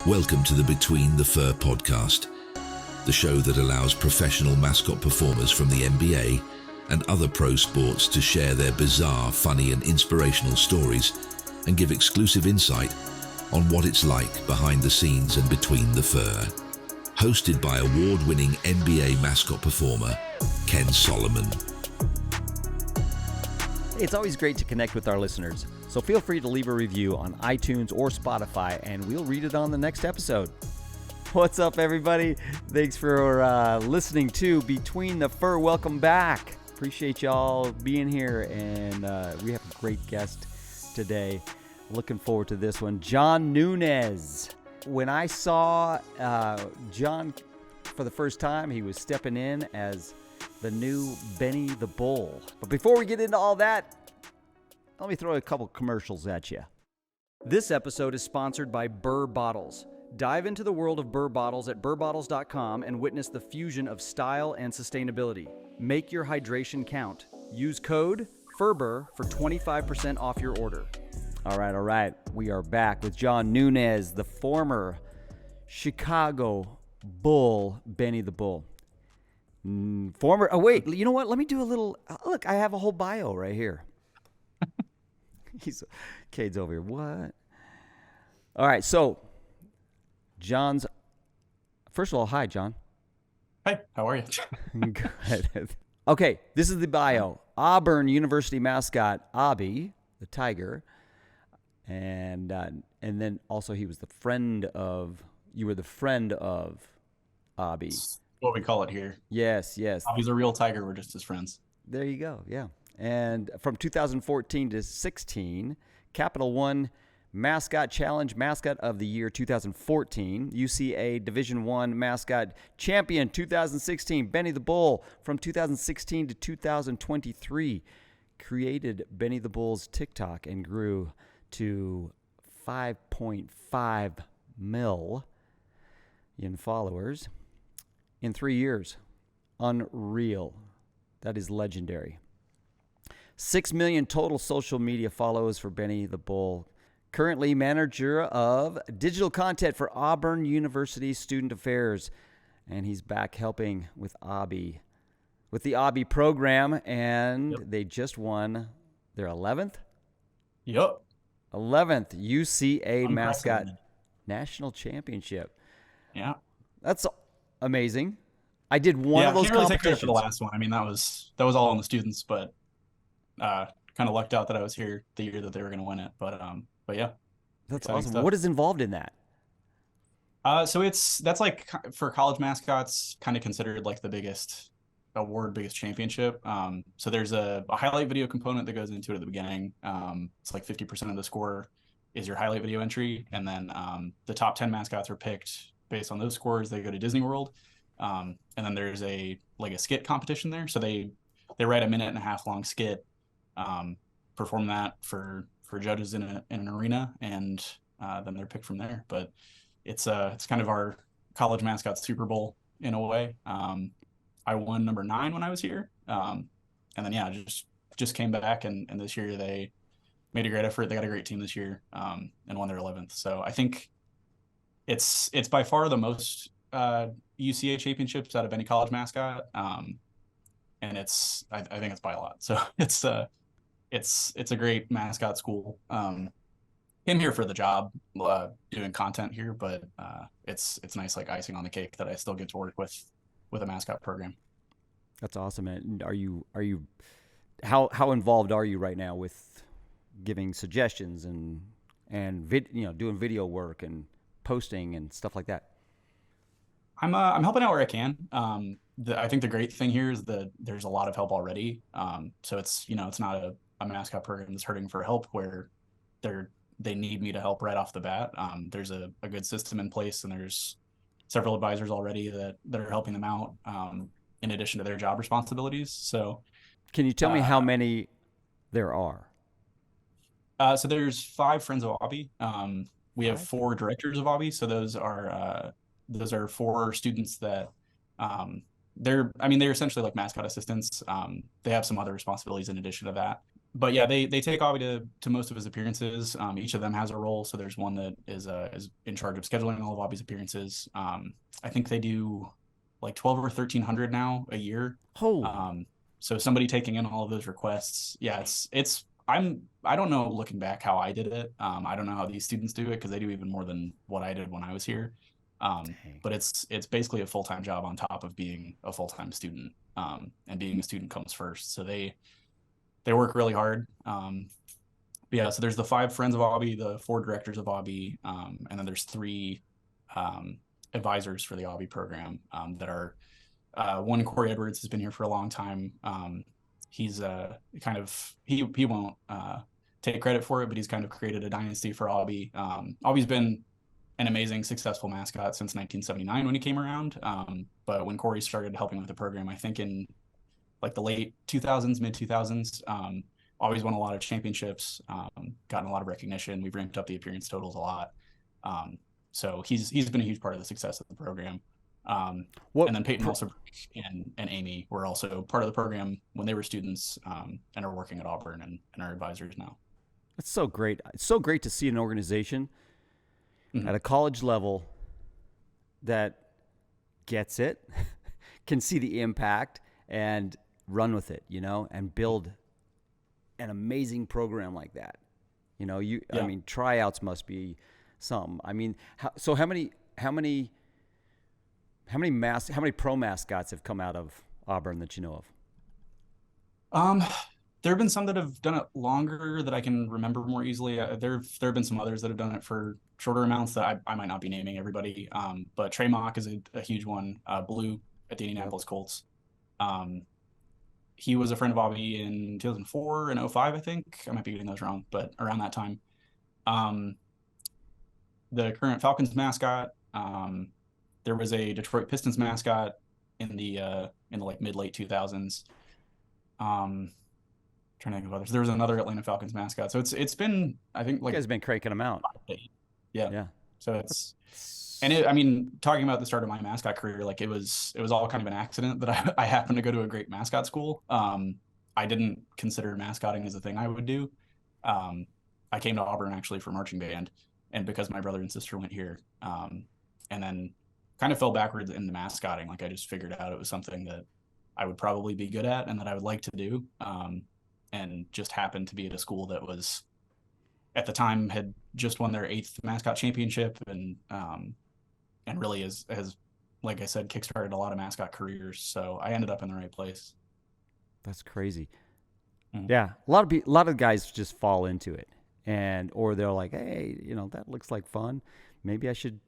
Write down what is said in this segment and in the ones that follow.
Welcome to the Between the Fur podcast, the show that allows professional mascot performers from the NBA and other pro sports to share their bizarre, funny and inspirational stories and give exclusive insight on what it's like behind the scenes and between the fur. Hosted by award-winning NBA mascot performer, Kenn Solomon. It's always great to connect with our listeners, so feel free to leave a review on iTunes or Spotify, and we'll read it on the next episode. What's up, everybody? Thanks for listening to Between the Fur. Welcome back. Appreciate y'all being here, and we have a great guest today. Looking forward to this one, John Nunez. When I saw John for the first time, he was stepping in as the new Benny the Bull. But before we get into all that, let me throw a couple commercials at you. This episode is sponsored by Burr Bottles. Dive into the world of Burr Bottles at burrbottles.com and witness the fusion of style and sustainability. Make your hydration count. Use code FURBUR for 25% off your order. All right. We are back with John Nunez, the former Chicago Bull, Benny the Bull. Wait, you know what? Let me do a little, look, I have a whole bio right here. Cade's over here. What? All right, so John's, first of all, hi, John. Hi, how are you? Good. Okay, this is the bio. Auburn University mascot, Aubie, the tiger. And then also he was the friend of, you were the friend of Aubie. That's what we call it here. Yes. He's a real tiger. We're just his friends. There you go. Yeah. And from 2014 to 16, Capital One Mascot Challenge Mascot of the Year 2014, UCA Division I Mascot Champion 2016, Benny the Bull from 2016 to 2023. Created Benny the Bull's TikTok and grew to 5.5 million followers in 3 years. Unreal. That is legendary. 6 million total social media follows for Benny the Bull. Currently manager of digital content for Auburn University Student Affairs. And he's back helping with Aubie, with the Aubie program. And They just won their 11th? Yep. 11th UCA Mascot National Championship. Yeah. That's amazing. I did one of those can't really competitions. take credit for the last one. I mean, that was all on the students, but kind of lucked out that I was here the year that they were going to win it. But yeah. That's awesome. Stuff. What is involved in that? So that's like for college mascots, kind of considered like the biggest championship. So there's a highlight video component that goes into it at the beginning. It's like 50% of the score is your highlight video entry. And then the top 10 mascots are picked based on those scores. They go to Disney World. And then there's a skit competition there. So they write a 1.5-minute long skit, perform that for judges in an arena, and then they're picked from there. But it's kind of our college mascot Super Bowl in a way. I won number 9 when I was here. And then just came back, and this year they made a great effort. They got a great team this year, and won their 11th. So I think it's by far the most UCA championships out of any college mascot. And I think it's by a lot. So it's a great mascot school. Came here for the job, doing content here, but it's nice, like icing on the cake, that I still get to work with a mascot program. That's awesome. And are you how involved are you right now with giving suggestions and doing video work and posting and stuff like that? I'm helping out where I can. I think the great thing here is that there's a lot of help already. So it's not a mascot program that's hurting for help where they need me to help right off the bat. There's a good system in place, and there's several advisors already that are helping them out, in addition to their job responsibilities. So can you tell me how many there are? So there's 5 friends of Aubie. We have 4 directors of Aubie. So those are 4 students that they're essentially like mascot assistants. They have some other responsibilities in addition to that. but yeah, they take Aubie to most of his appearances. Each of them has a role. So there's one that is in charge of scheduling all of Aubie's appearances. I think they do like 12 or 1300 now a year. Oh, So somebody taking in all of those requests, yeah, I don't know looking back how I did it. I don't know how these students do it because they do even more than what I did when I was here. dang. But it's basically a full-time job on top of being a full-time student. And being a student comes first. So they work really hard. But yeah, so there's the 5 friends of Aubie, the 4 directors of Aubie, and then there's 3 advisors for the Aubie program that are one. Corey Edwards has been here for a long time. He's he won't take credit for it, but he's kind of created a dynasty for Aubie. Aubie's been an amazing, successful mascot since 1979 when he came around. But when Corey started helping with the program, I think in like the late 2000s, mid 2000s, always won a lot of championships, gotten a lot of recognition. We've ramped up the appearance totals a lot. So he's been a huge part of the success of the program. And then Peyton also and Amy were also part of the program when they were students, and are working at Auburn and are advisors now. That's so great. It's so great to see an organization at a college level that gets it, can see the impact and run with it, and build an amazing program like that. I mean, tryouts must be something. I mean, how many pro mascots have come out of Auburn that you know of? There have been some that have done it longer that I can remember more easily. There have been some others that have done it for shorter amounts that I might not be naming everybody. But Trey Mock is a huge one. Blue at the Indianapolis Colts. He was a friend of Aubie in 2004 and 05, I think. I might be getting those wrong, but around that time. The current Falcons mascot. There was a Detroit Pistons mascot in the like mid-late 2000s. Trying to think of others. There was another Atlanta Falcons mascot. So it's been, I think, like, of? You guys have been cranking them out. Yeah. So I mean, talking about the start of my mascot career, like it was all kind of an accident that I happened to go to a great mascot school. I didn't consider mascotting as a thing I would do. I came to Auburn actually for marching band, and because my brother and sister went here, and then kind of fell backwards into mascotting. Like I just figured out it was something that I would probably be good at and that I would like to do. And just happened to be at a school that was, at the time, had just won their 8th mascot championship, and really has, like I said, kickstarted a lot of mascot careers. So I ended up in the right place. That's crazy. Yeah, a lot of guys just fall into it, or they're like, hey, that looks like fun. Maybe I should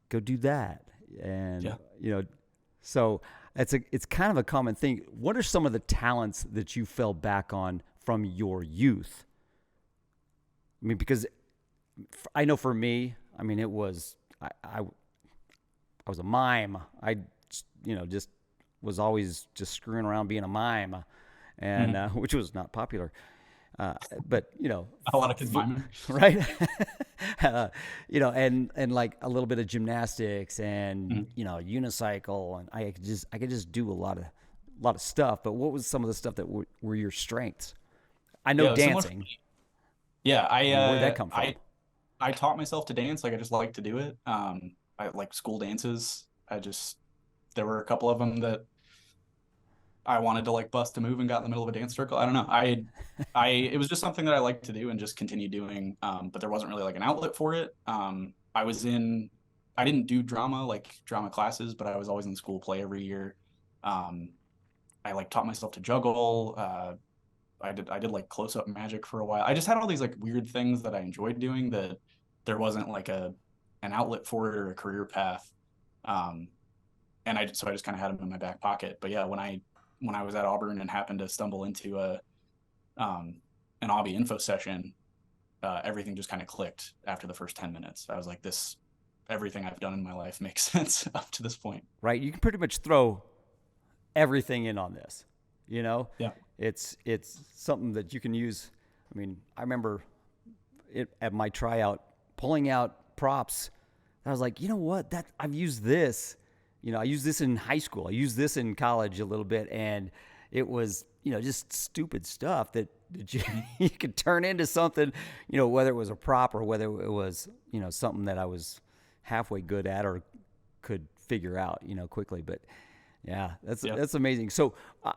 go do that. And so it's kind of a common thing. What are some of the talents that you fell back on from your youth? I mean, because I know for me, I mean, it was I was a mime. I just was always just screwing around being a mime, and which was not popular. But a lot of kids mime, right? And like a little bit of gymnastics and unicycle, and I could just do a lot of stuff. But what was some of the stuff that were your strengths? I know dancing. Yeah, where'd that come from? I taught myself to dance. Like I just like to do it. I like school dances. There were a couple of them that I wanted to like bust a move and got in the middle of a dance circle. I don't know. It was just something that I liked to do and just continue doing. But there wasn't really like an outlet for it. I didn't do drama classes, but I was always in school play every year. I like taught myself to juggle. I did like close-up magic for a while. I just had all these like weird things that I enjoyed doing that there wasn't like an outlet for it or a career path. And I just kind of had them in my back pocket. But yeah, when I was at Auburn and happened to stumble into an Aubie info session, everything just kind of clicked after the first 10 minutes. I was like, everything I've done in my life makes sense up to this point. Right. You can pretty much throw everything in on this, Yeah. It's something that you can use. I mean, I remember it at my tryout pulling out props. I was like, you know what? I've used this. I used this in high school. I used this in college a little bit, and it was just stupid stuff that you, you could turn into something, whether it was a prop or whether it was, something that I was halfway good at or could figure out, quickly. But yeah, that's amazing. So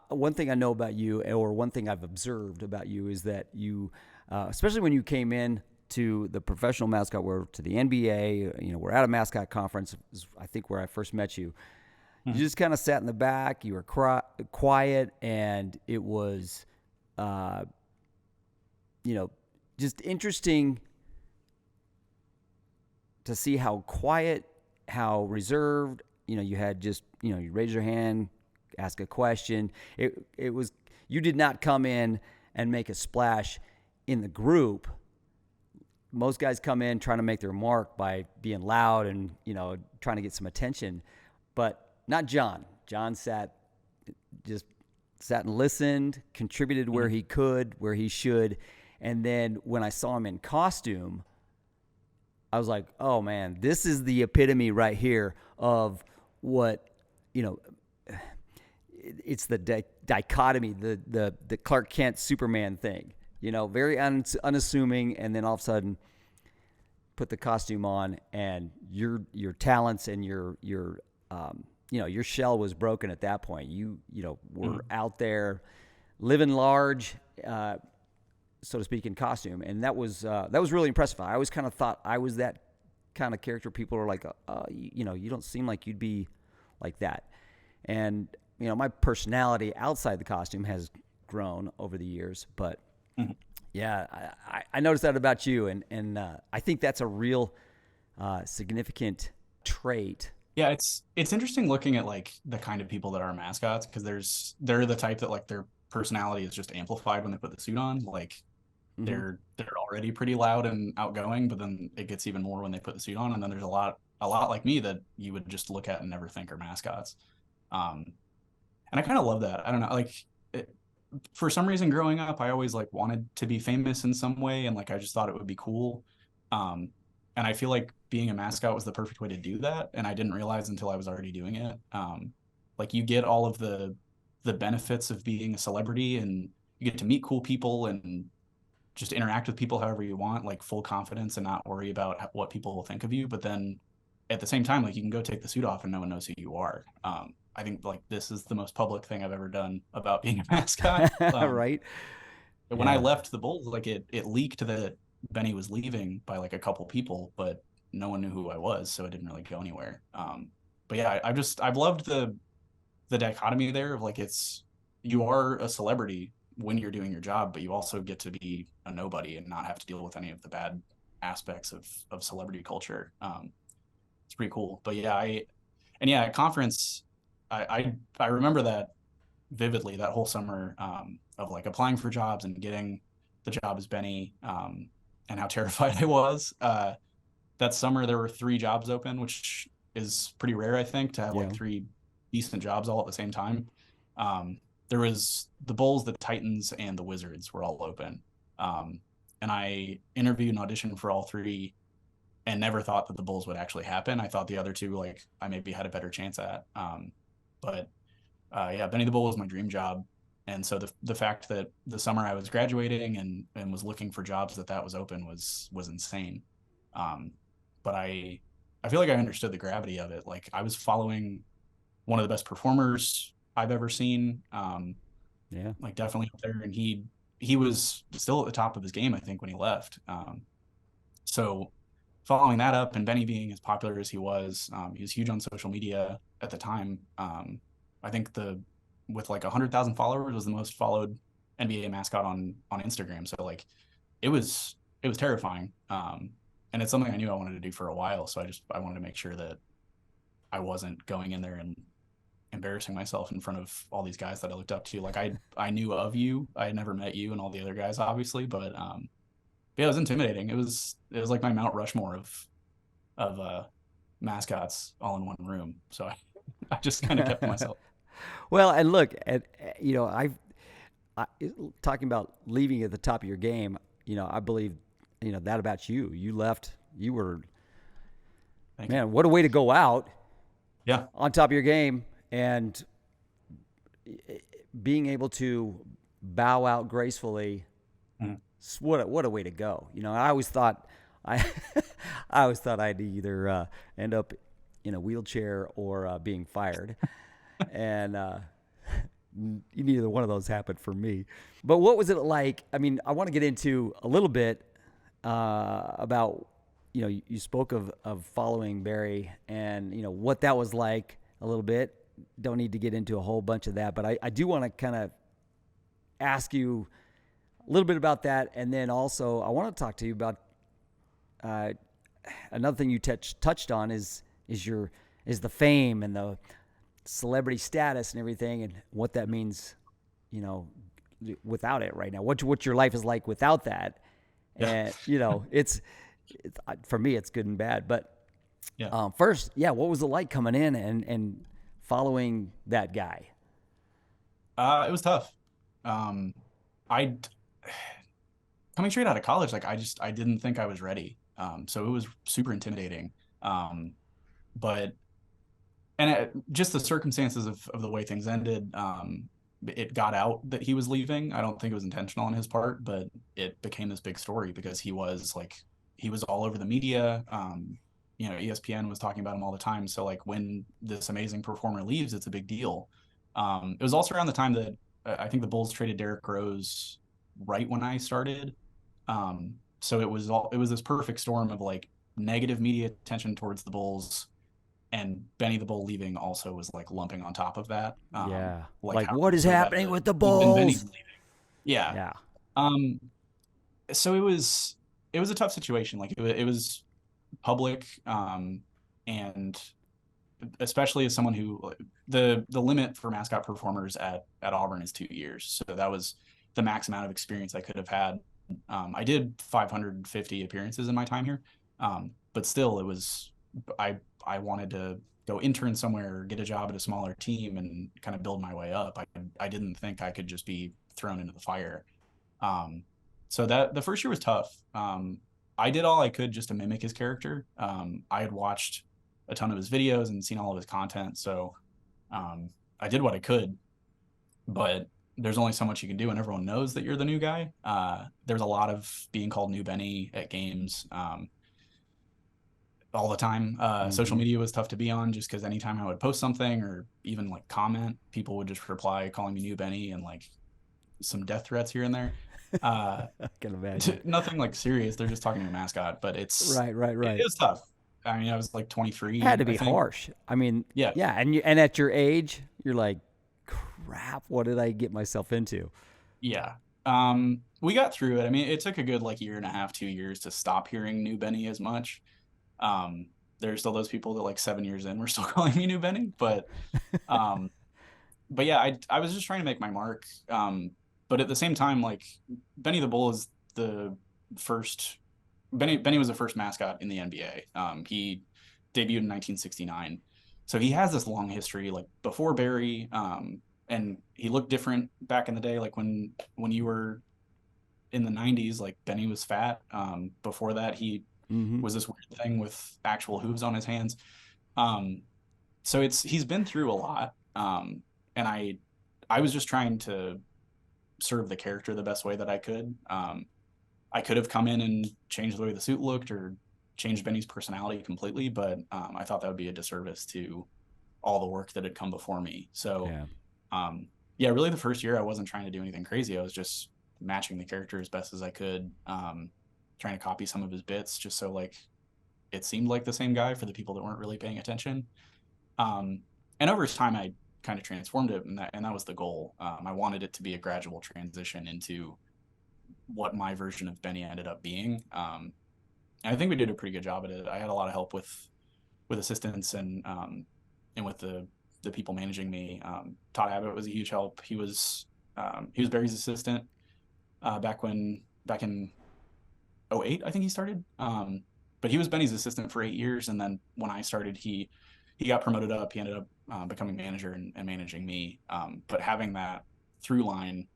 one thing I know about you, or one thing I've observed about you, is that you, especially when you came in to the professional mascot world, to the NBA, we're at a mascot conference, is I think where I first met you. You just kind of sat in the back. You were quiet, and it was, just interesting to see how quiet, how reserved. You had just, you raise your hand, ask a question. It was, you did not come in and make a splash in the group. Most guys come in trying to make their mark by being loud and, trying to get some attention, but not John. John sat and listened, contributed where he could, where he should. And then when I saw him in costume, I was like, oh man, this is the epitome right here of what, it's the dichotomy, the Clark Kent Superman thing, very unassuming. And then all of a sudden put the costume on, and your talents and your shell was broken at that point. You were out there living large, so to speak, in costume. And that was really impressive. I always kind of thought I was that kind of character. People are like, you don't seem like you'd be like that. And, my personality outside the costume has grown over the years, but yeah, I noticed that about you. And I think that's a real significant trait. Yeah, it's interesting looking at like the kind of people that are mascots, because they're the type that like their personality is just amplified when they put the suit on. Like they're already pretty loud and outgoing, but then it gets even more when they put the suit on. And then there's a lot like me that you would just look at and never think are mascots. And I kind of love that. I don't know, like for some reason growing up, I always like wanted to be famous in some way, and like I just thought it would be cool. And I feel like being a mascot was the perfect way to do that. And I didn't realize until I was already doing it. Like you get all of the benefits of being a celebrity, and you get to meet cool people and just interact with people however you want, like full confidence and not worry about what people will think of you. But then at the same time, like you can go take the suit off and no one knows who you are. I think like this is the most public thing I've ever done about being a mascot. Right. When I left the Bulls, like it leaked that Benny was leaving by like a couple people, but no one knew who I was, so it didn't really go anywhere. But yeah, I've loved the dichotomy there of like you are a celebrity when you're doing your job, but you also get to be a nobody and not have to deal with any of the bad aspects of celebrity culture. It's pretty cool. But yeah, at conference, I remember that vividly, that whole summer of like applying for jobs and getting the job as Benny, and how terrified I was. That summer there were 3 jobs open, which is pretty rare, I think, to have like 3 decent jobs all at the same time. There was the Bulls, the Titans, and the Wizards were all open. And I interviewed and auditioned for all 3 and never thought that the Bulls would actually happen. I thought the other 2, like I maybe had a better chance at. But Benny the Bull was my dream job. And so the fact that the summer I was graduating and was looking for jobs that was open was insane. But I feel like I understood the gravity of it. Like I was following one of the best performers I've ever seen. Like definitely up there. And he was still at the top of his game, I think, when he left. So following that up, and Benny being as popular as he was huge on social media at the time. I think with like 100,000 followers was the most followed NBA mascot on Instagram. So like it was terrifying. And it's something I knew I wanted to do for a while. So I wanted to make sure that I wasn't going in there and embarrassing myself in front of all these guys that I looked up to. Like I knew of you. I had never met you and all the other guys, obviously, but yeah, it was intimidating. It was like my Mount Rushmore of mascots all in one room. So I just kind of kept to myself. Well, and look, talking about leaving at the top of your game, I believe, that about you. You left, you were, man, what a way to go out. Yeah. On top of your game. And being able to bow out gracefully, Mhm. what a way to go. I always thought I I always thought I'd either end up in a wheelchair or being fired, and neither one of those happened for me. But what was it like? I mean, I want to get into a little bit about, you spoke of following Barry and, what that was like a little bit. Don't need to get into a whole bunch of that, but I do want to kind of ask you a little bit about that. And then also I want to talk to you about another thing you touched on is the fame and the celebrity status and everything, and what that means, without it right now, what your life is like without that. And, it's for me, it's good and bad. But Yeah. first, what was it like coming in and following that guy? It was tough. I coming straight out of college, like I didn't think I was ready. So it was super intimidating. But just the circumstances of the way things ended, it got out that he was leaving. I don't think it was intentional on his part, but it became this big story because he was all over the media. ESPN was talking about him all the time. So like when this amazing performer leaves, it's a big deal. It was also around the time that I think the Bulls traded Derrick Rose right when I started. So it was this perfect storm of like negative media attention towards the Bulls, and Benny the Bull leaving also was like lumping on top of that. Like how what is so happening with the even Benny's Bulls? leaving. Yeah. Yeah. Um, so it was a tough situation. Like it was public, and especially as someone who the limit for mascot performers at Auburn is 2 years. So that was the max amount of experience I could have had. I did 550 appearances in my time here, but still, it was I wanted to go intern somewhere, get a job at a smaller team, and kind of build my way up. I didn't think I could just be thrown into the fire. So that the first year was tough. I did all I could just to mimic his character. I had watched a ton of his videos and seen all of his content, so I did what I could. But there's only so much you can do, and everyone knows that you're the new guy. There's a lot of being called New Benny at games. All the time. Social media was tough to be on just because anytime I would post something or even like comment, people would just reply calling me New Benny and like some death threats here and there. I can imagine. Nothing like serious. They're just talking to a mascot, but Right. it was tough. I mean, I was like 23. Had to I be think. harsh. I mean, Yeah. and at your age, you're like, crap, what did I get myself into? Yeah. We got through it. I mean, it took a good like year and a half, 2 years to stop hearing New Benny as much. There's still those people that like 7 years in were still calling me New Benny, but yeah, I was just trying to make my mark. But at the same time, like Benny the Bull is the first. Benny was the first mascot in the NBA. He debuted in 1969, so he has this long history. Like before Barry, and he looked different back in the day. Like when you were in the 90s, like Benny was fat. Before that, he was this weird thing with actual hooves on his hands. So he's been through a lot. And I was just trying to serve the character the best way that I could. I could have come in and changed the way the suit looked or changed Benny's personality completely, but I thought that would be a disservice to all the work that had come before me. So, really the first year I wasn't trying to do anything crazy. I was just matching the character as best as I could, trying to copy some of his bits just so like it seemed like the same guy for the people that weren't really paying attention. And over time I kind of transformed it, and that was the goal. I wanted it to be a gradual transition into what my version of Benny ended up being. And I think we did a pretty good job at it. I had a lot of help with assistants and with the people managing me. Todd Abbott was a huge help. He was Barry's assistant back in 2008, I think he started. But he was Benny's assistant for 8 years, and then when I started, he got promoted up. He ended up becoming manager and managing me. But having that through line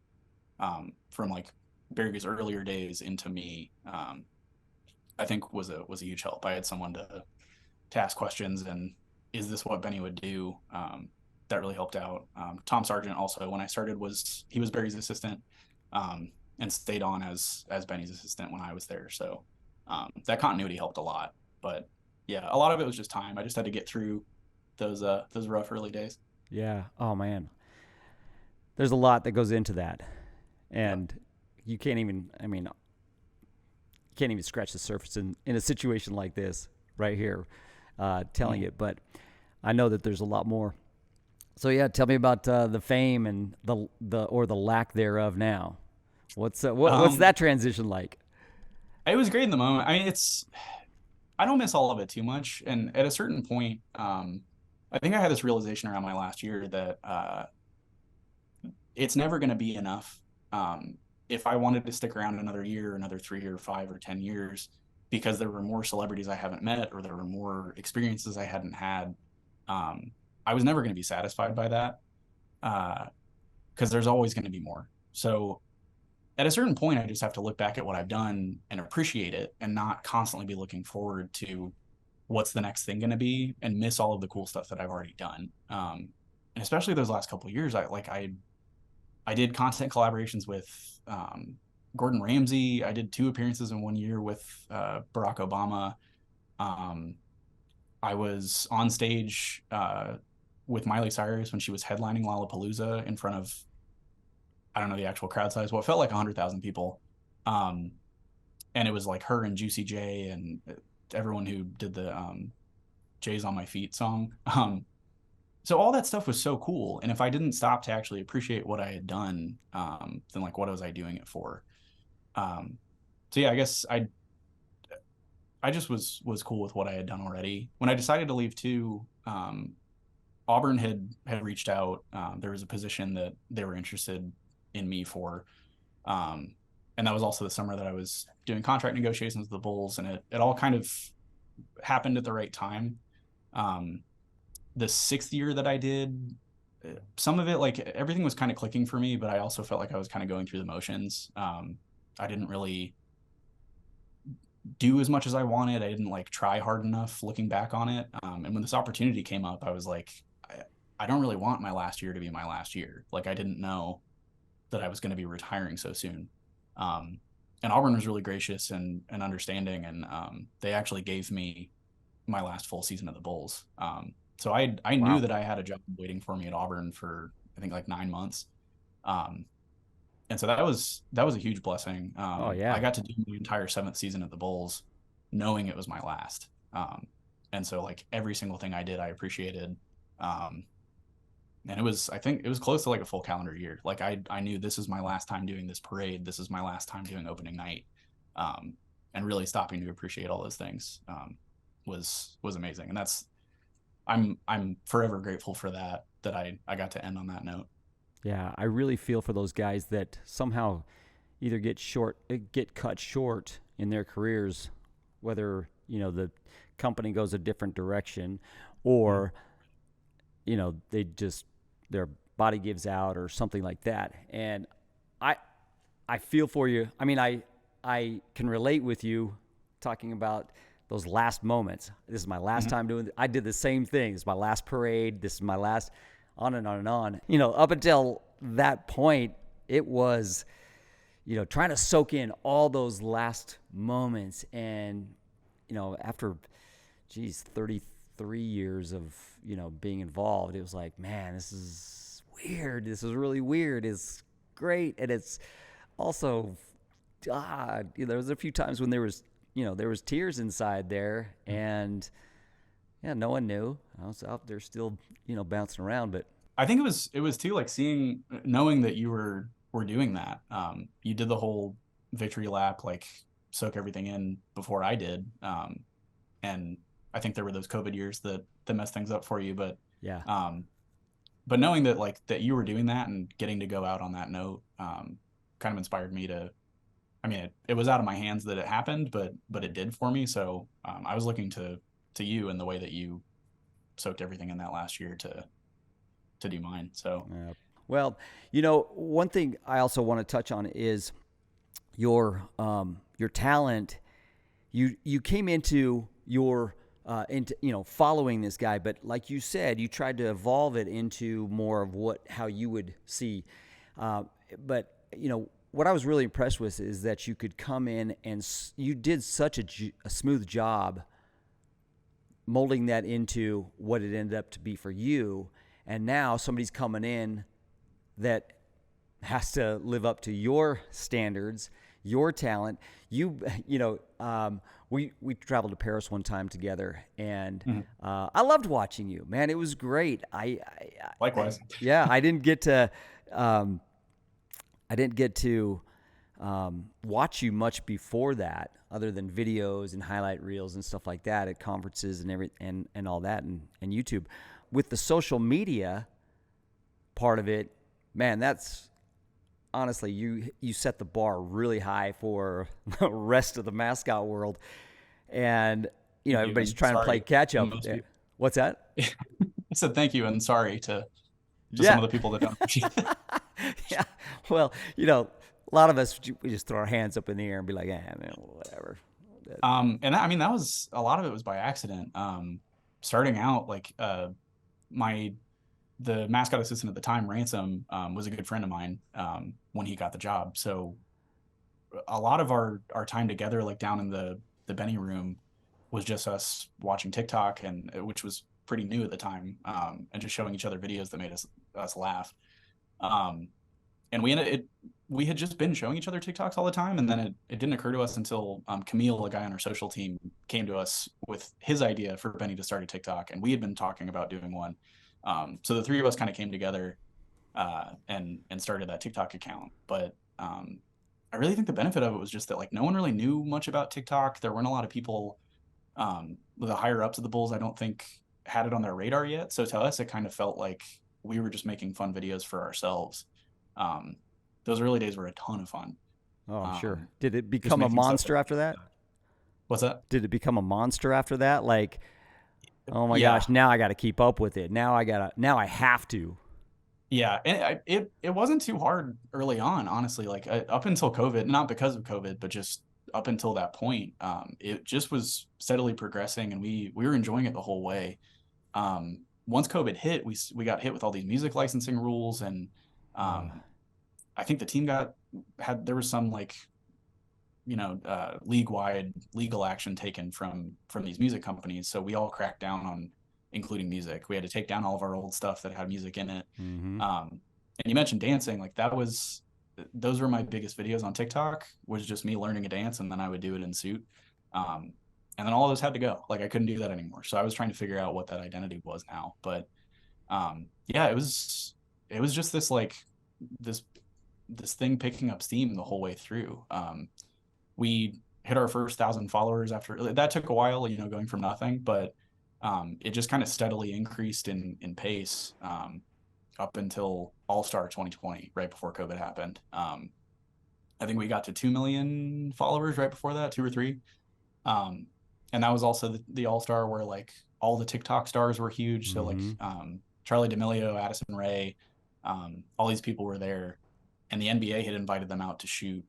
from like Barry's earlier days into me, I think was a huge help. I had someone to ask questions and is this what Benny would do? that really helped out. Tom Sargent also, when I started, he was Barry's assistant, and stayed on as Benny's assistant when I was there. So that continuity helped a lot. But yeah, a lot of it was just time. I just had to get through those rough early days. Yeah. Oh man, there's a lot that goes into that, and you can't even. I mean, you can't even scratch the surface in a situation like this right here, telling it. But I know that there's a lot more. So yeah, tell me about the fame and the lack thereof now. What's that transition like? It was great in the moment. I mean, I don't miss all of it too much. And at a certain point, I think I had this realization around my last year that it's never going to be enough. If I wanted to stick around another year, another 3 or 5 or 10 years, because there were more celebrities I haven't met or there were more experiences I hadn't had, I was never going to be satisfied by that, because there's always going to be more. So at a certain point, I just have to look back at what I've done and appreciate it, and not constantly be looking forward to what's the next thing going to be and miss all of the cool stuff that I've already done. And especially those last couple of years, I did content collaborations with Gordon Ramsay. I did 2 appearances in 1 year with Barack Obama. I was on stage with Miley Cyrus when she was headlining Lollapalooza in front of, I don't know the actual crowd size. Well, it felt like 100,000 people. And it was like her and Juicy J and everyone who did the J's on My Feet song. So all that stuff was so cool. And if I didn't stop to actually appreciate what I had done, then like, what was I doing it for? So yeah, I guess I just was cool with what I had done already. When I decided to leave too, Auburn had reached out. There was a position that they were interested in me for. And that was also the summer that I was doing contract negotiations with the Bulls, and it all kind of happened at the right time. The 6th year that I did, some of it, like everything was kind of clicking for me, but I also felt like I was kind of going through the motions. I didn't really do as much as I wanted. I didn't like try hard enough looking back on it. And when this opportunity came up, I was like, I don't really want my last year to be my last year. Like, I didn't know that I was going to be retiring so soon. And Auburn was really gracious and understanding. And they actually gave me my last full season of the Bulls. So I Wow. knew that I had a job waiting for me at Auburn for, I think, like 9 months. And so that was a huge blessing. Oh yeah. I got to do the entire 7th season at the Bulls knowing it was my last. And so like every single thing I did, I appreciated. And I think it was close to like a full calendar year. Like I knew this is my last time doing this parade. This is my last time doing opening night. And really stopping to appreciate all those things was amazing. And I'm forever grateful for that I got to end on that note. Yeah, I really feel for those guys that somehow either get cut short in their careers, whether, the company goes a different direction or, their body gives out or something like that. And I feel for you. I mean, I can relate with you talking about those last moments. This is my last time doing it. I did the same thing. This is my last parade. This is my last, on and on and on. Up until that point, it was, trying to soak in all those last moments. And, after, 33 years of, being involved, it was like, man, this is weird. This is really weird. It's great. And it's also, there was a few times when there was tears inside there, and yeah, no one knew. I was out there still, bouncing around. But I think it was too, like knowing that you were doing that. You did the whole victory lap, like soak everything in before I did. And I think there were those COVID years that messed things up for you, but yeah, but knowing that like that you were doing that and getting to go out on that note, kind of inspired me to, I mean, it was out of my hands that it happened, but it did for me. So I was looking to you and the way that you soaked everything in that last year to do mine. So, well, one thing I also want to touch on is your talent. You came into your into, following this guy. But like you said, you tried to evolve it into more of how you would see. But what I was really impressed with is that you could come in and you did such a smooth job molding that into what it ended up to be for you. And now somebody's coming in that has to live up to your standards, your talent. We traveled to Paris one time together, and I loved watching you, man. It was great. Likewise. Yeah, I didn't get to watch you much before that, other than videos and highlight reels and stuff like that at conferences and all that, and YouTube. With the social media part of it, man, that's honestly, you set the bar really high for the rest of the mascot world, and everybody's trying to play catch up. What's that? I said thank you and sorry to some of the people that don't appreciate it. Yeah, well, a lot of us, we just throw our hands up in the air and be like, man, whatever. That was, a lot of it was by accident. Starting out, like the mascot assistant at the time, Ransom, was a good friend of mine when he got the job. So a lot of our time together, like down in the Benny room, was just us watching TikTok, and which was pretty new at the time, and just showing each other videos that made us laugh. And we had just been showing each other TikToks all the time, and then it didn't occur to us until Camille, a guy on our social team, came to us with his idea for Benny to start a TikTok, and we had been talking about doing one. So the three of us kind of came together and started that TikTok account. But I really think the benefit of it was just that, like, no one really knew much about TikTok. There weren't a lot of people, the higher ups of the Bulls, I don't think, had it on their radar yet. So to us, it kind of felt like we were just making fun videos for ourselves. Those early days were a ton of fun. Oh, I'm sure. Did it become a monster after that? What's that? Did it become a monster after that? Like, oh my gosh, now I got to keep up with it. Now I have to. Yeah. And it wasn't too hard early on, honestly, like up until COVID, not because of COVID, but just up until that point. It just was steadily progressing, and we were enjoying it the whole way. Once COVID hit, we got hit with all these music licensing rules, and I think the team there was some, like, league-wide legal action taken from these music companies. So we all cracked down on including music. We had to take down all of our old stuff that had music in it. Mm-hmm. And you mentioned dancing, like those were my biggest videos on TikTok, was just me learning a dance, and then I would do it in suit. And then all of those had to go. Like, I couldn't do that anymore. So I was trying to figure out what that identity was now. But it was just this, like, this thing picking up steam the whole way through. We hit our first 1,000 followers after that. Took a while, going from nothing, but it just kind of steadily increased in pace up until All-Star 2020, right before COVID happened. I think we got to 2 million followers right before that, 2 or 3. And that was also the All-Star where, like, all the TikTok stars were huge. So, like, Charlie D'Amelio, Addison Rae, all these people were there, and the NBA had invited them out to shoot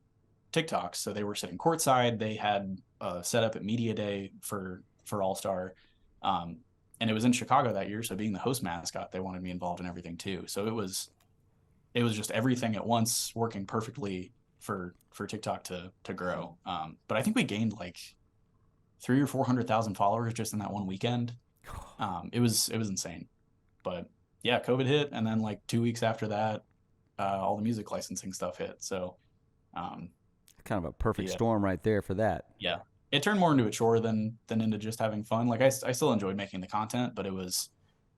TikToks. So they were sitting courtside. They had set up at Media Day for All-Star. And it was in Chicago that year. So being the host mascot, they wanted me involved in everything too. So it was just everything at once working perfectly for TikTok to grow. But I think we gained like 300,000 or 400,000 followers just in that one weekend. It was insane. But yeah, COVID hit, and then like 2 weeks after that, all the music licensing stuff hit. So kind of a perfect storm right there for that. Yeah, it turned more into a chore than into just having fun. Like I still enjoyed making the content, but it was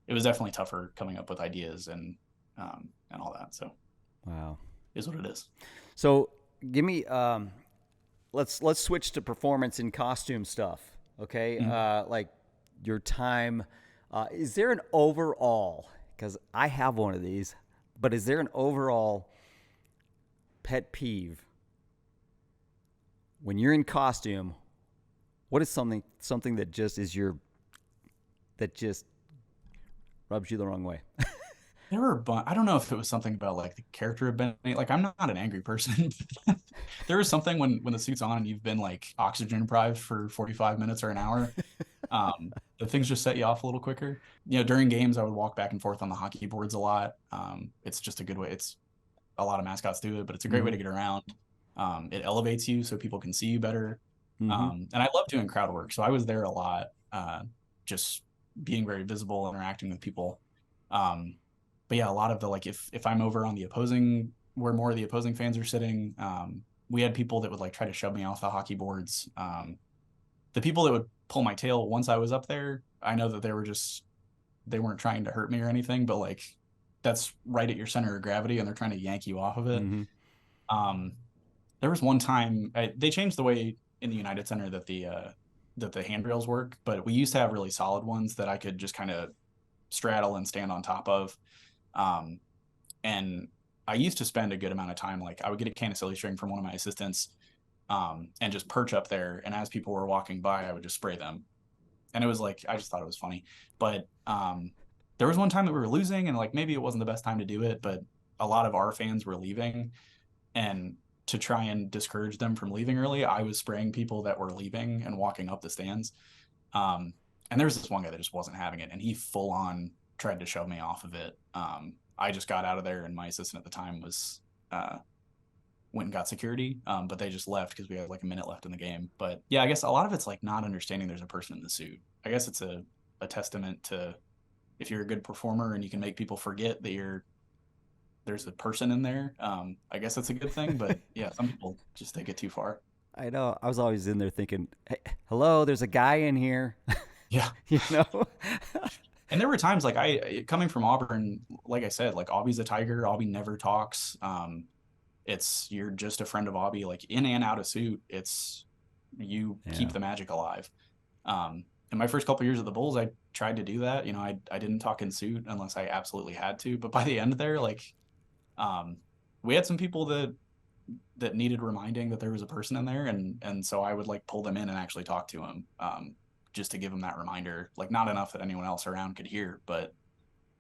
definitely tougher coming up with ideas and all that. So wow, is what it is. So give me let's switch to performance and costume stuff. Okay, like your time. Is there an overall? Because I have one of these, but is there an overall pet peeve when you're in costume? What is something that just is that just rubs you the wrong way? There were I don't know if it was something about like the character of Benny. Like, I'm not an angry person. There was something when the suit's on and you've been like oxygen deprived for 45 minutes or an hour. The things just set you off a little quicker. During games, I would walk back and forth on the hockey boards a lot. It's just a good way. It's a lot of mascots do it, but it's a great way to get around. It elevates you so people can see you better. And I love doing crowd work. So I was there a lot, just being very visible, interacting with people. But yeah, a lot of the, like, if I'm over on the opposing, where more of the opposing fans are sitting, we had people that would like try to shove me off the hockey boards. The people that would pull my tail once I was up there, I know that they weren't trying to hurt me or anything, but like that's right at your center of gravity and they're trying to yank you off of it. There was one time they changed the way in the United Center that the handrails work, but we used to have really solid ones that I could just kind of straddle and stand on top of. And I used to spend a good amount of time, like I would get a can of silly string from one of my assistants, and just perch up there. And as people were walking by, I would just spray them. And it was like, I just thought it was funny. But there was one time that we were losing and like maybe it wasn't the best time to do it, but a lot of our fans were leaving. And to try and discourage them from leaving early, I was spraying people that were leaving and walking up the stands. And there was this one guy that just wasn't having it, and he full on tried to shove me off of it. I just got out of there, and my assistant at the time was went and got security, but they just left because we had like a minute left in the game. But yeah, I guess a lot of it's like not understanding there's a person in the suit. I guess it's a testament to if you're a good performer and you can make people forget that there's a person in there. I guess that's a good thing, but yeah, some people just take it too far. I know. I was always in there thinking, hey, hello, there's a guy in here. Yeah. And there were times like coming from Auburn, like I said, like Aubie's a tiger. Aubie never talks. You're just a friend of Aubie, like in and out of suit. Keep the magic alive. In my first couple of years at the Bulls, I tried to do that. I didn't talk in suit unless I absolutely had to. But by the end there, like, we had some people that needed reminding that there was a person in there, and so I would like pull them in and actually talk to them, just to give them that reminder. Like not enough that anyone else around could hear, but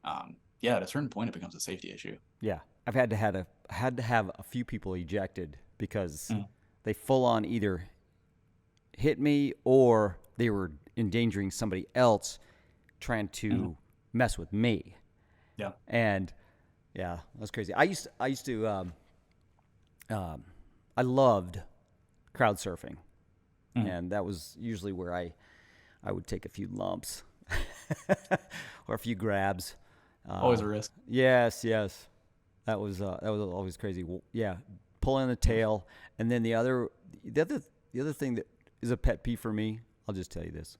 at a certain point it becomes a safety issue. Yeah, I've had to have a few people ejected because they full on either hit me or they were endangering somebody else trying to mess with me. Yeah. And yeah, that's crazy. I used to I loved crowd surfing. And that was usually where I would take a few lumps or a few grabs. Always a risk. Yes. That was always crazy. Yeah, pulling the tail, and then the other thing that is a pet peeve for me. I'll just tell you this,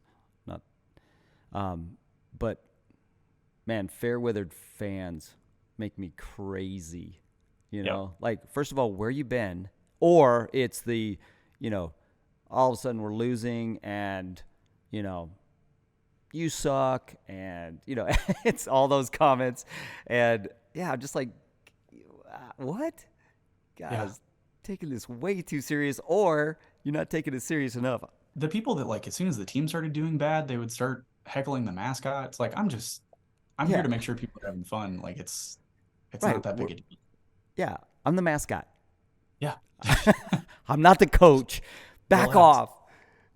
but man, fair weathered fans make me crazy. Like first of all, where you been, or it's the, all of a sudden we're losing and you suck, and it's all those comments, and yeah, I'm just like, what? Guys, taking this way too serious, or you're not taking it serious enough. The people that like as soon as the team started doing bad, they would start heckling the mascot. It's like I'm here to make sure people are having fun. Like it's right. Not that big a deal. Yeah, I'm the mascot. Yeah. I'm not the coach. Back off.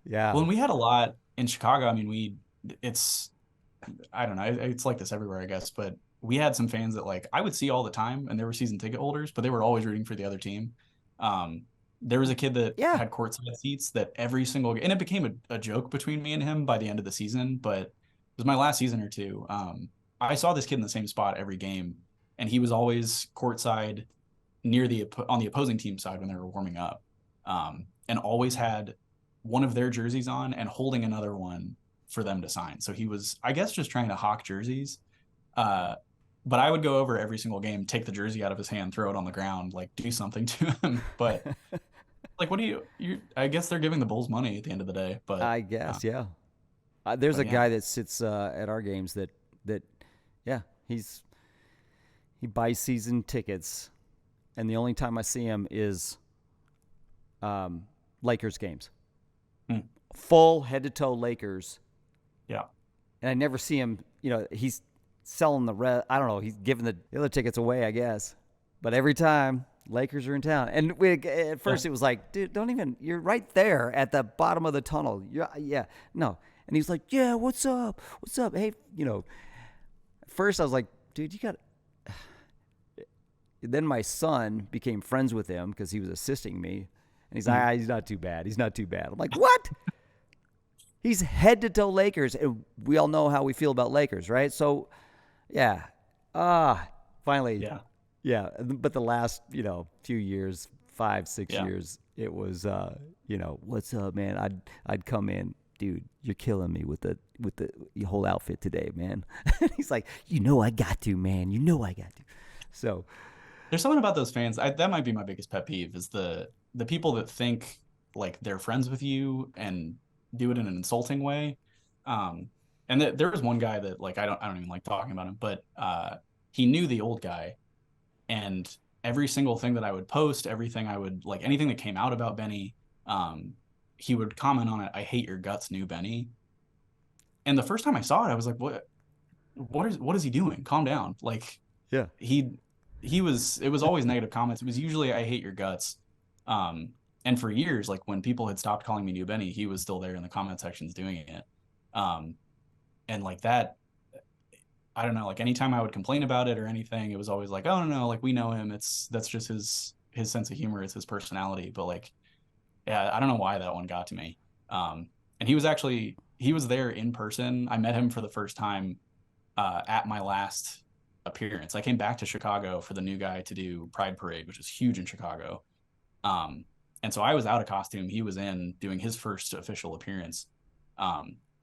Yeah. Well, and we had a lot in Chicago. I mean, I don't know. It's like this everywhere, I guess. But we had some fans that like I would see all the time, and they were season ticket holders, but they were always rooting for the other team. There was a kid that had courtside seats that every single game, and it became a joke between me and him by the end of the season. But it was my last season or two. I saw this kid in the same spot every game, and he was always courtside near on the opposing team side when they were warming up, and always had one of their jerseys on and holding another one for them to sign. So he was, I guess, just trying to hawk jerseys. But I would go over every single game, take the jersey out of his hand, throw it on the ground, like do something to him. But like, what do you I guess they're giving the Bulls money at the end of the day. But I guess, yeah. There's a guy that sits at our games that he buys season tickets, and the only time I see him is Lakers games. Full head-to-toe Lakers. Yeah. And I never see him, he's selling the I don't know, he's giving the other tickets away, I guess. But every time, Lakers are in town. And at first it was like, dude, don't even, you're right there at the bottom of the tunnel. No. And he's like, yeah, what's up? What's up? Hey, at first I was like, dude, you got. Then my son became friends with him because he was assisting me. And he's like, he's not too bad. He's not too bad. I'm like, what? He's head to toe Lakers. And we all know how we feel about Lakers, right? So, yeah. Finally. Yeah. Yeah. But the last, few years, 5-6 Yeah. years, it was, what's up, man? I'd come in, dude, you're killing me with the whole outfit today, man. He's like, I got to, man. I got to. So there's something about those fans. That might be my biggest pet peeve is the people that think like they're friends with you and do it in an insulting way. And there was one guy that like I don't even like talking about him, but he knew the old guy, and every single thing that I would post, everything I would like, anything that came out about Benny, he would comment on it. I hate your guts, new Benny. And the first time I saw it, I was like, what is he doing? Calm down. Like, yeah, it was always negative comments. It was usually, I hate your guts. And for years, like when people had stopped calling me new Benny, he was still there in the comment sections doing it. And like that, I don't know, like anytime I would complain about it or anything, it was always like, oh no, like we know him. That's just his sense of humor. It's his personality. But like, yeah, I don't know why that one got to me. And he was there in person. I met him for the first time at my last appearance. I came back to Chicago for the new guy to do Pride Parade, which is huge in Chicago. And so I was out of costume. He was in doing his first official appearance.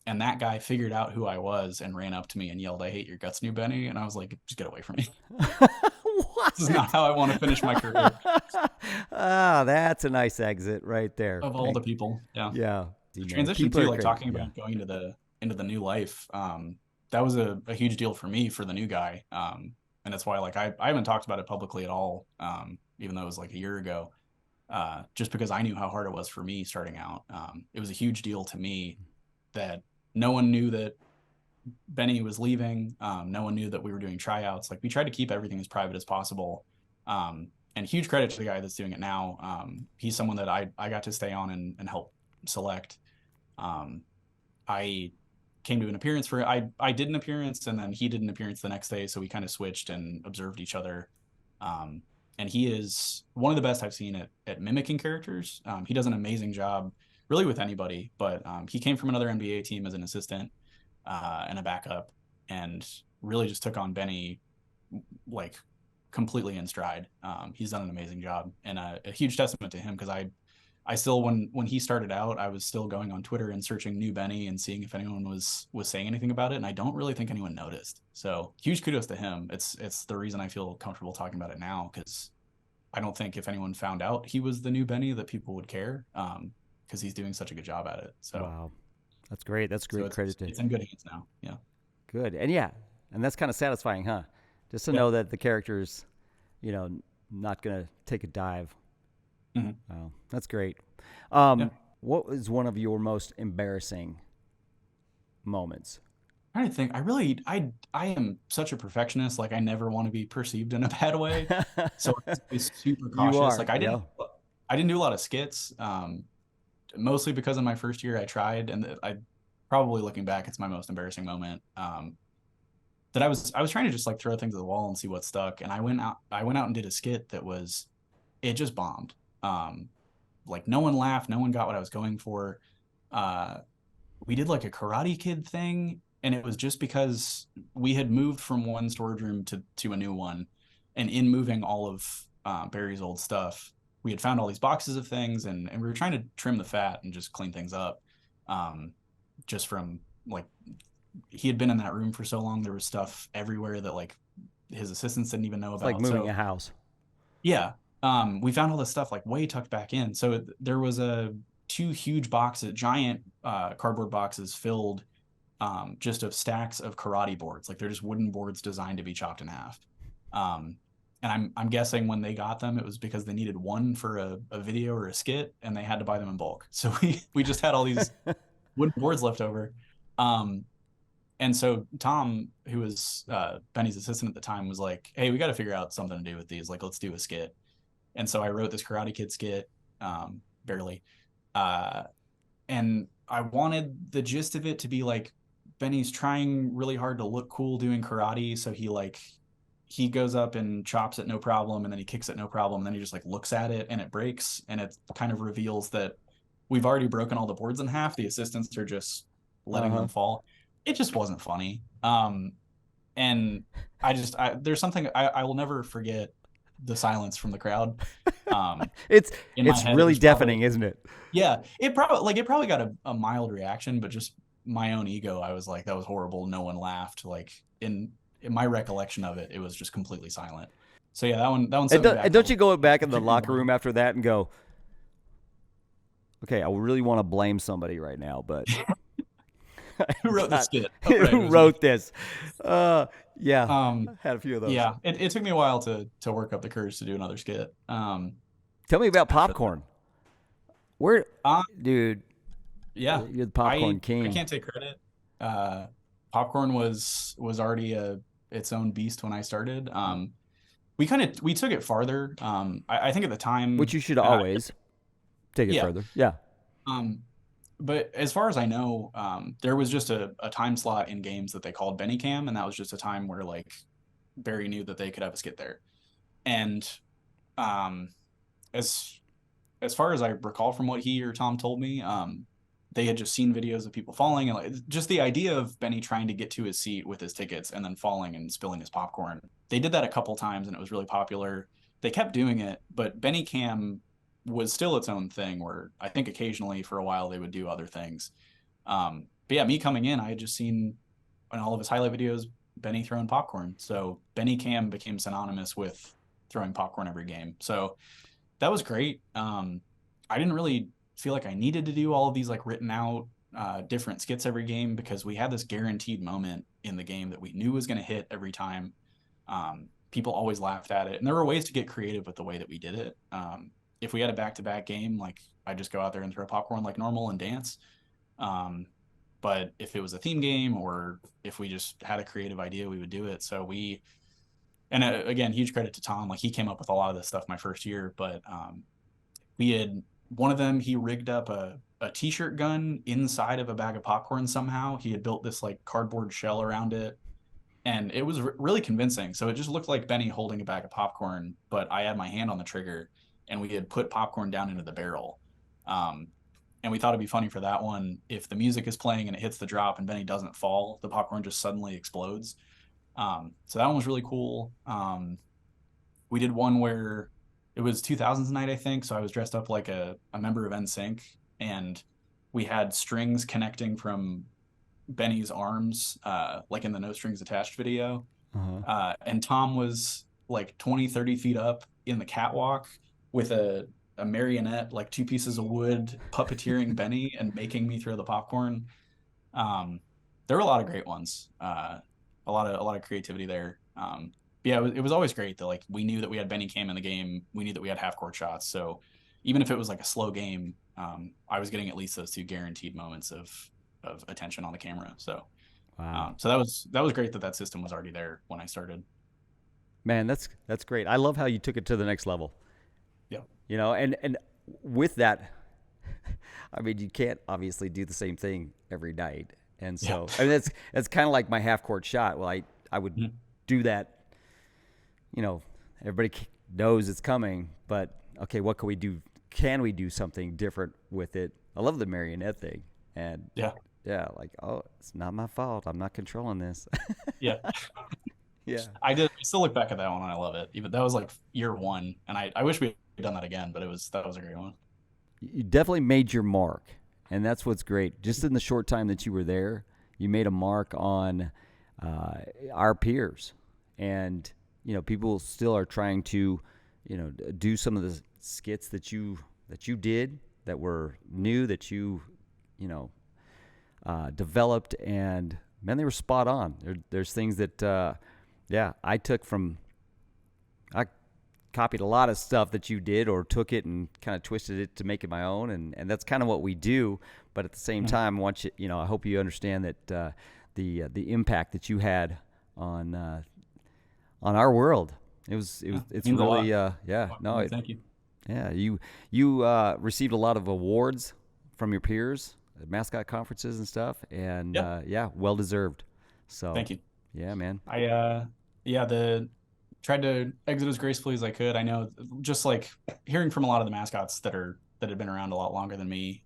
And that guy figured out who I was and ran up to me and yelled, I hate your guts, new Benny. And I was like, just get away from me. This is not how I want to finish my career. That's a nice exit right there. Of all the people. Yeah. Yeah. The transition to like talking about going into the new life. That was a huge deal for me for the new guy. And that's why like I haven't talked about it publicly at all. Even though it was like a year ago. Just because I knew how hard it was for me starting out. It was a huge deal to me that no one knew that Benny was leaving. No one knew that we were doing tryouts. Like we tried to keep everything as private as possible. And huge credit to the guy that's doing it now. He's someone that I got to stay on and help select. I came to an appearance I did an appearance and then he did an appearance the next day. So we kind of switched and observed each other. And he is one of the best I've seen at mimicking characters. He does an amazing job really with anybody, but he came from another NBA team as an assistant and a backup and really just took on Benny like completely in stride. He's done an amazing job and a huge testament to him because I still, when he started out, I was still going on Twitter and searching new Benny and seeing if anyone was saying anything about it. And I don't really think anyone noticed. So huge kudos to him. It's the reason I feel comfortable talking about it now, because I don't think if anyone found out he was the new Benny that people would care, because he's doing such a good job at it. So wow, that's great. That's great credit. It's in good hands now. Yeah. Good. And and that's kind of satisfying, huh? Just to know that the character's, not going to take a dive. Mm-hmm. Wow, that's great. What was one of your most embarrassing moments? I think I am such a perfectionist. Like I never want to be perceived in a bad way. So I'm super cautious. You are, like I didn't do a lot of skits. Mostly because in my first year I tried, and I probably looking back, it's my most embarrassing moment. That I was trying to just like throw things at the wall and see what stuck. And I went out and did a skit it just bombed. Like no one laughed, no one got what I was going for. We did like a Karate Kid thing, and it was just because we had moved from one storage room to a new one, and in moving all of Barry's old stuff, we had found all these boxes of things, and we were trying to trim the fat and just clean things up. Just from like he had been in that room for so long, there was stuff everywhere that like his assistants didn't even know about. Like moving a house. Yeah. We found all this stuff like way tucked back in. So there was two huge boxes, giant cardboard boxes filled just of stacks of karate boards. Like they're just wooden boards designed to be chopped in half. And I'm guessing when they got them, it was because they needed one for a video or a skit, and they had to buy them in bulk. So we just had all these wooden boards left over. And so Tom, who was Benny's assistant at the time, was like, hey, we got to figure out something to do with these. Like, let's do a skit. And so I wrote this Karate Kid skit, barely. And I wanted the gist of it to be like Benny's trying really hard to look cool doing karate, so he goes up and chops it no problem, and then he kicks it no problem, and then he just like looks at it and it breaks, and it kind of reveals that we've already broken all the boards in half. The assistants are just letting them fall. It just wasn't funny. And there's something I will never forget, the silence from the crowd. It's in my head, really it was deafening, probably, isn't it? yeah, it probably got a mild reaction, but just my own ego, I was like, that was horrible. No one laughed. Like in my recollection of it, it was just completely silent. So yeah, that one set me back. And don't you go back in the locker room after that and go, okay, I really want to blame somebody right now, but who wrote the skit? Who wrote this? Yeah, had a few of those. Yeah, it took me a while to work up the courage to do another skit. Tell me about popcorn. Where, dude? Yeah, you're the popcorn king. I can't take credit. Popcorn was already its own beast when I started. We took it farther. I think at the time, which you should always take it further. Yeah. But as far as I know, there was just a time slot in games that they called Benny Cam, and that was just a time where like Barry knew that they could have a skit there. And as far as I recall from what he or Tom told me, they had just seen videos of people falling, and like just the idea of Benny trying to get to his seat with his tickets and then falling and spilling his popcorn. They did that a couple times, and it was really popular. They kept doing it, but Benny Cam was still its own thing, where I think occasionally for a while they would do other things. But yeah, me coming in, I had just seen in all of his highlight videos Benny throwing popcorn. So Benny Cam became synonymous with throwing popcorn every game. So that was great. I didn't really feel like I needed to do all of these like written out different skits every game, because we had this guaranteed moment in the game that we knew was going to hit every time. People always laughed at it, and there were ways to get creative with the way that we did it. If we had a back-to-back game, like I'd just go out there and throw popcorn like normal and dance. But if it was a theme game, or if we just had a creative idea, we would do it. So again, huge credit to Tom. Like he came up with a lot of this stuff my first year, but we had one of them, he rigged up a t-shirt gun inside of a bag of popcorn somehow. He had built this like cardboard shell around it, and it was really convincing. So it just looked like Benny holding a bag of popcorn, but I had my hand on the trigger, and we had put popcorn down into the barrel. And we thought it'd be funny for that one, if the music is playing and it hits the drop and Benny doesn't fall, the popcorn just suddenly explodes. So that one was really cool. We did one where it was 2000s night, I think. So I was dressed up like a member of NSYNC, and we had strings connecting from Benny's arms, like in the No Strings Attached video. And Tom was like 20, 30 feet up in the catwalk with a marionette, like two pieces of wood, puppeteering Benny and making me throw the popcorn. There were a lot of great ones. A lot of creativity there. Yeah, it was always great that like we knew that we had Benny Cam in the game. We knew that we had half court shots. So even if it was like a slow game, I was getting at least those two guaranteed moments of attention on the camera. So wow. So that was great that system was already there when I started. Man, that's great. I love how you took it to the next level. Yeah. You know, and with that, I mean, you can't obviously do the same thing every night. And so I mean, that's kind of like my half court shot. Well, I would do that. You know, everybody knows it's coming, but okay, what can we do? Can we do something different with it? I love the marionette thing, and yeah, like, oh, it's not my fault. I'm not controlling this. Yeah. I still look back at that one and I love it. Even that was like year one, and I wish we had done that again, but that was a great one. You definitely made your mark, and that's what's great. Just in the short time that you were there, you made a mark on our peers, and you know, people still are trying to, you know, do some of the skits that you did that were new, that you know, developed, and man, they were spot on. There's things that, I copied a lot of stuff that you did, or took it and kind of twisted it to make it my own, and that's kind of what we do. But at the same time, I hope you understand that the impact that you had on our world. It's really thank you. Yeah, you received a lot of awards from your peers mascot conferences and stuff. And Yep. well deserved. So Thank you. yeah, man. The tried to exit as gracefully as I could. I know, just like hearing from a lot of the mascots that have been around a lot longer than me,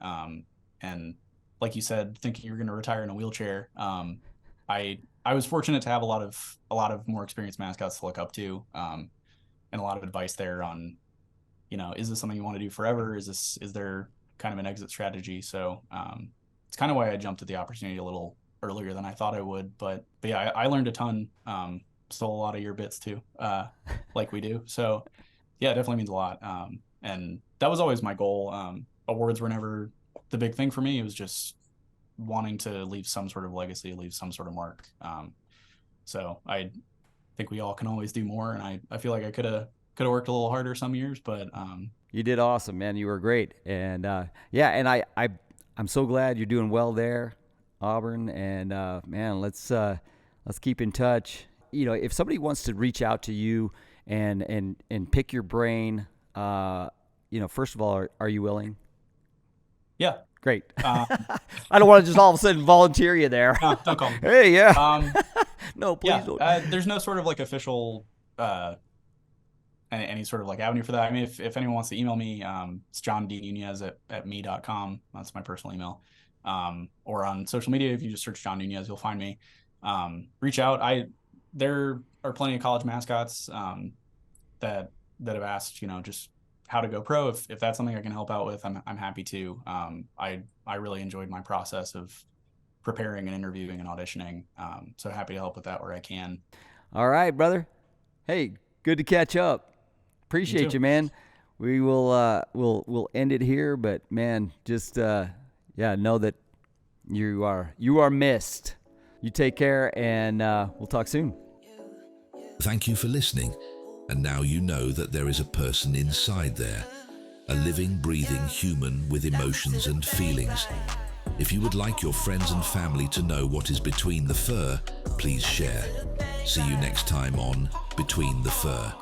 and like you said, thinking you're going to retire in a wheelchair. I was fortunate to have a lot of more experienced mascots to look up to, and a lot of advice there on, is this something you want to do forever? Is there kind of an exit strategy? So it's kind of why I jumped at the opportunity a little earlier than I thought I would. But yeah, I learned a ton. Stole a lot of your bits too, like we do. So yeah, it definitely means a lot. And that was always my goal. Awards were never the big thing for me. It was just wanting to leave some sort of legacy, leave some sort of mark. So I think we all can always do more. And I feel like I could have worked a little harder some years, but you did awesome, man. You were great. And and I'm so glad you're doing well there, Auburn. And man, let's keep in touch. If somebody wants to reach out to you and pick your brain, first of all, are you willing? Yeah. Great. I don't want to just all of a sudden volunteer you there. No, don't call me. Hey, yeah. No, please don't. There's no sort of like official, any sort of like avenue for that. I mean, if anyone wants to email me, it's John D. Nunez at me.com. That's my personal email. Or on social media, if you just search John Nunez, you'll find me. Reach out. There are plenty of college mascots that have asked, just how to go pro. If that's something I can help out with, I'm happy to. I really enjoyed my process of preparing and interviewing and auditioning. So happy to help with that where I can. All right, brother. Hey, good to catch up. Appreciate you, man. We will we'll end it here, but man, just know that you are missed. You take care, and we'll talk soon. Thank you for listening. And now you know that there is a person inside there, a living, breathing human with emotions and feelings. If you would like your friends and family to know what is between the fur, please share. See you next time on Between the Fur.